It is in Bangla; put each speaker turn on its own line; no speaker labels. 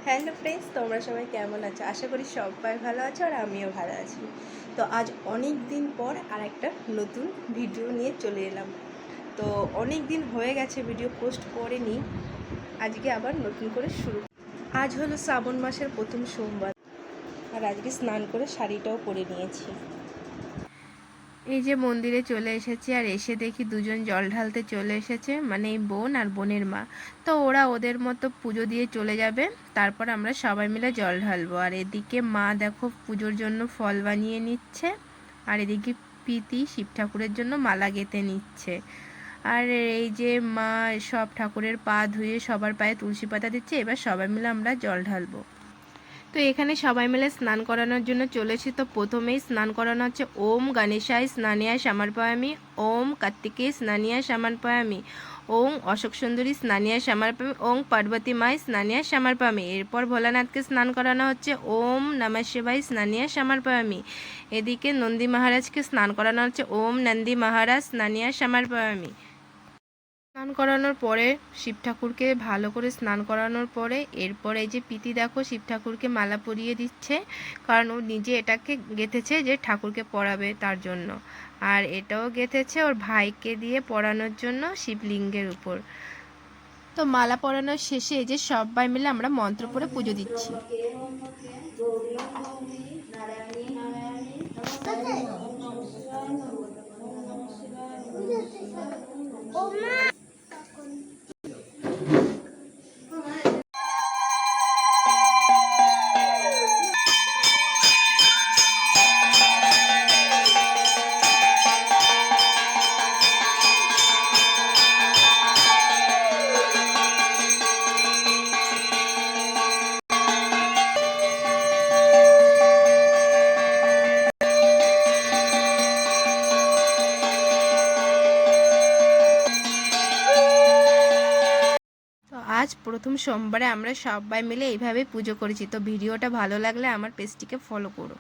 হ্যালো ফ্রেন্ডস, তোমরা সবাই কেমন আছো? আশা করি সবাই ভালো আছো আর আমিও ভালো আছি। তো আজ অনেক দিন পর আর একটা নতুন ভিডিও নিয়ে চলে এলাম। তো অনেক দিন হয়ে গেছে ভিডিও পোস্ট করিনি, আজকে আবার নতুন করে শুরু। আজ হলো শ্রাবণ মাসের প্রথম সোমবার আর আজকে স্নান করে শাড়িটাও পরে নিয়েছি। এই যে মন্দিরে চলে এসেছি আর এসে দেখি দুজন জল ঢালতে চলে এসেছে, মানে এই বোন আর বোনের মা। তো ওরা ওদের মতো পুজো দিয়ে চলে যাবে, তারপর আমরা সবাই মিলে জল ঢালবো। আর এদিকে মা দেখো পুজোর জন্য ফল বানিয়ে নিচ্ছে, আর এদিকে প্রীতি শিব ঠাকুরের জন্য মালা গেঁথে নিচ্ছে। আর এই যে মা সব ঠাকুরের পা ধুয়ে সবার পায়ে তুলসী পাতা দিচ্ছে। এবার সবাই মিলে আমরা জল ঢালবো। তো এখানে সবাই মিলে স্নান করানোর জন্য চলেছি। তো প্রথমেই স্নান করানো হচ্ছে ওম গণেশায় স্নানিয়ায় সমর্পয়ামি, ওম কার্তিকেয় স্নানিয়ায় সমর্পয়ামি, ওং অশোক সুন্দরী স্নানিয়ায় সমর্পয়ামি, ওং পার্বতী মায় স্নানিয়ায় সমর্পয়ামি। এরপর ভোলানাথকে স্নান করানো হচ্ছে ওম নমঃ শিবায় স্নানিয়ায় সমর্পয়ামি। এদিকে নন্দী মহারাজকে স্নান করানো হচ্ছে ওম নন্দী মহারাজ স্নানিয়ায় সমর্পয়ামি। স্নান করানোর পরে শিব ঠাকুরকে ভালো করে স্নান করানোর পরে এরপরে এই যে প্রীতি দেখো শিব ঠাকুরকে মালা পরিয়ে দিচ্ছে, কারণ ও নিজে এটাকে গেঁথেছে যে ঠাকুরকে পরাবে তার জন্য। আর এটাও গেঁথেছে ওর ভাইকে দিয়ে পরানোর জন্য শিবলিঙ্গের উপর। তো মালা পরানোর শেষে এই যে সবাই মিলে আমরা মন্ত্র পড়ে পুজো দিচ্ছি। আজ প্রথম সোমবারে আমরা সবাই মিলে এইভাবে পুজো করেছি। তো ভিডিওটা ভালো লাগলে আমার পেজটিকে ফলো করো।